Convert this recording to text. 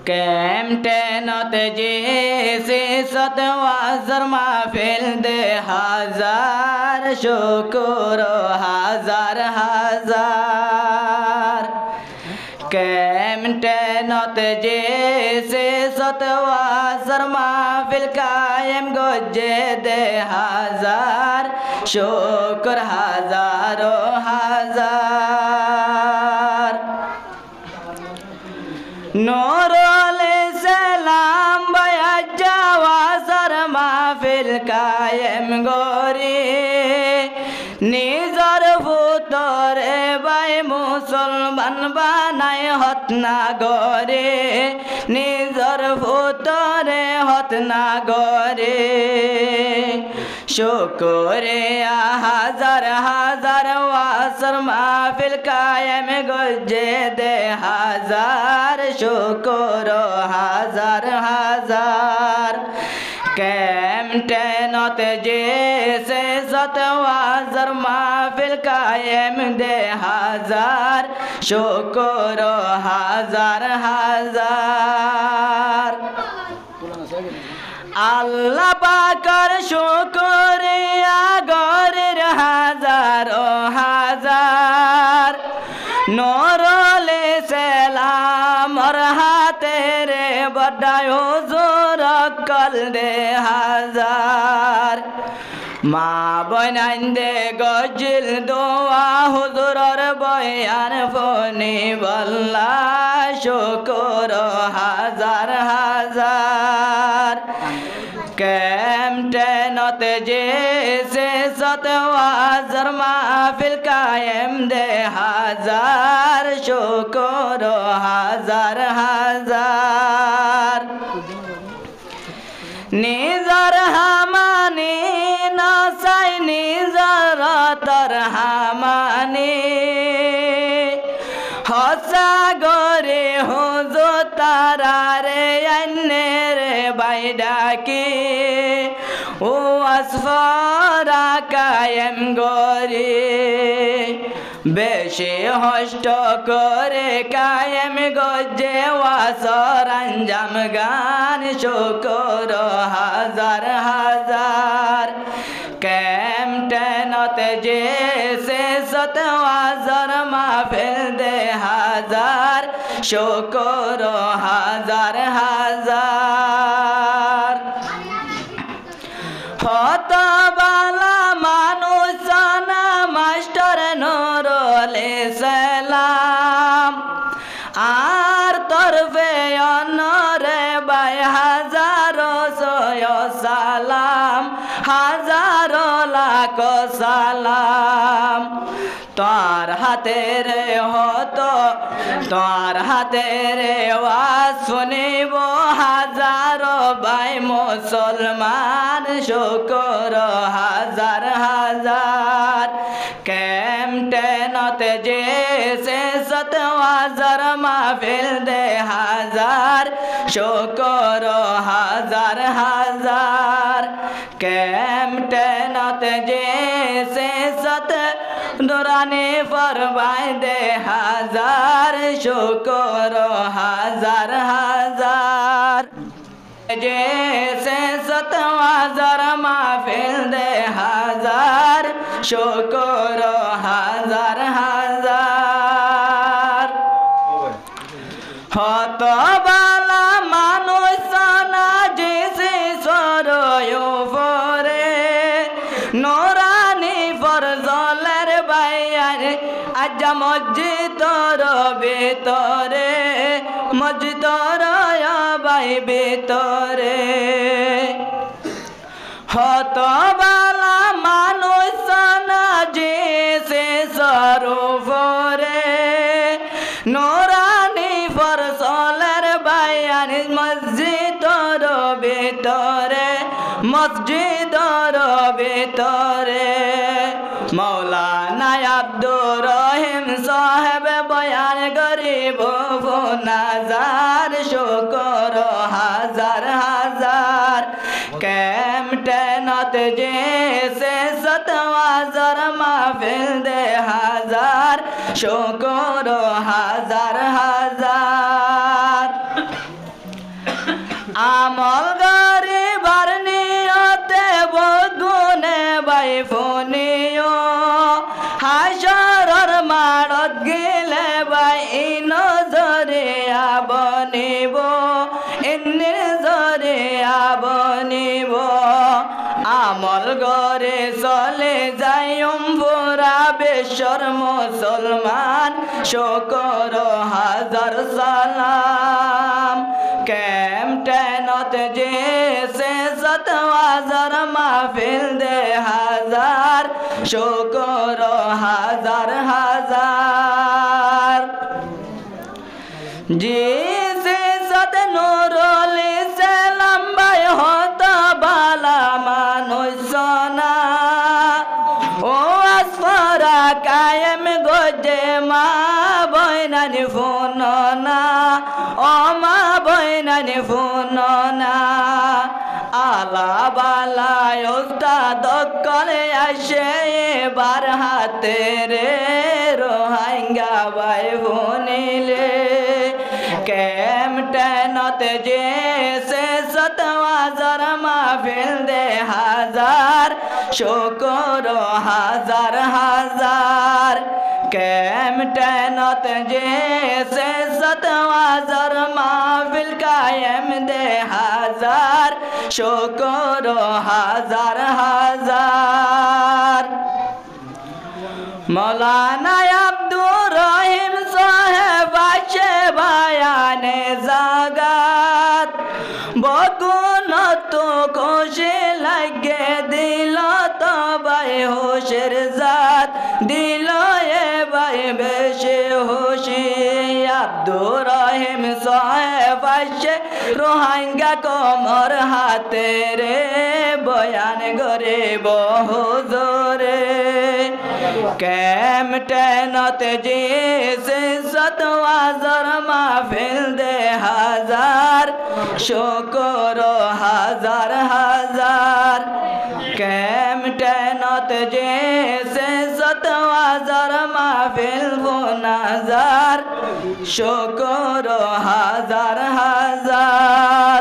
कैम्पटेनत जैसे सतवासर महफिल दे हजार शुक्र हजार हजार कैम्पटेनत जैसे सतवासर महफिल कायम गोजे दे हजार शुक्र हजारों हजार नूरुल सलाम बयाजा वासर महफिल कायम गोरी निजर भूतरे बाई मुसलमान बानाय हतना गोरे निजर भूतरे हतना गोरे शुक्रे हजार हजार वासर महफिल कायम गोजे दे हजार शुक्र हजार हजार कैम्पटेनत जैसे सतवासर महफिल कायम दे हजार शुक्र हजार हजार আল্লাহ পাকের শুকরিয়া গরের হাজারো হাজার নূরুল সালামর হাতে রে বড়ায় হুজুর কল দে হাজার মা বনাইন্দে গজিল দোয়া হুজুরর বয়ান ফনি বল্লা শুকর হাজার হাজার कैम्पटेनत जैसे सतवासर महफिल कायम दे हजार शुक्र हजार हजार निजर हमानी नसाई निजर तर हमानी हसा गोरे हुजो तारा रे अन्ने रे বাইডা কি ও আসফারা কায়েম গরে বেশি হষ্ট করে কায়েম গজে ওয়াসর আঞ্জাম গান শুকর হাজার হাজার कैम्पटेनत जैसे सतवासर महफिल दे हजार शुक्र हजार हजार हत बाला मानुष ना मास्टर नूरुल सलाम आर तरफे अनरे बाय हजारो सोय सालाम हजारो लाख सालाम तार हाथे रे हो तो तार हाथे रे वाज सुनिब हजारो बाय मुसलमान शुक्र हजार हजार कैम्पटेनत जैसे सतवासर महफिल दे हजार शुक्र हजार हजार कैम्पटेनत जैसे सत दुरानी फरमाए दे हजार शुक्र हजार हजार जैसे सतवासर महफिल दे हजार शुक्र हजार हजार हत बाला मानुष ना जैसे सरोयो फरे नूरानी फरजलेर বাইয়ার আজ্জা মসজিদর ভিতরে মসজিদর বাই ভিতরে হত বালা মানুষ না যে সে সরোবরে নূরানি ফরজলের বাইয়ার মসজিদর ভিতরে মসজিদর ভিতরে मौलाना अब्दुर रहीम साहेब बयान गरीब नजार शुक्र हजार हजार कैम्पटेनत जैसे सतवासर महफिल दे हजार शुक्र हजार हजार আমল গরিবার নিয়তে বগুনে বাই ফোনিও হাসরর মাড়ত গেলে বাই নজরে আবনিব এনে জরে আবনিব আমল গরে চলে যাইম পুরা বেশর মুসলমান শকর হাজার সালাম ক্যাম্পটেনত যে সে ৭০০০ মাহফিল দে হাজার শকর হাজার হাজার জি সে সত নুরুল ইসলাম ভাই হত বালা মানুষ না ও আসফরা কায়েম গজে মা বয়নানি ফোন না ও মা বয়নানি ফোন না আলা বালায় উস্তাদ করে আসে এবার হাতে রে রোহাঙ্গা ভাই ফোনিলে ক্যাম্পটেনত যে সে ৭০০০০ মাহফিল দে হাজার শকর হাজার হাজার ক্যাম্পটেনত যে সে ৭০০০০ মাহফিল কায়েম দে হাজার শকর হাজার হাজার মৌলানা আব্দুর রহিম সাহেব আছে বায়ানে জাগাত বগুন তো খুশি লাগে দিল তো ভাই হোশের জাত দিল এ ভাই বেশি খুশি আব্দুর রহিম সাহেব আছে রোহাঙ্গা কমর হাতে রে বয়ান গরিব হুজুরে ক্যাম্পটেনত যে সে ৭০০০০ মাহফিল দে হাজার শকর হাজার হাজার ক্যাম্পটেনত যে সে ৭০০০০ মাহফিল হাজার শকর হাজার হাজার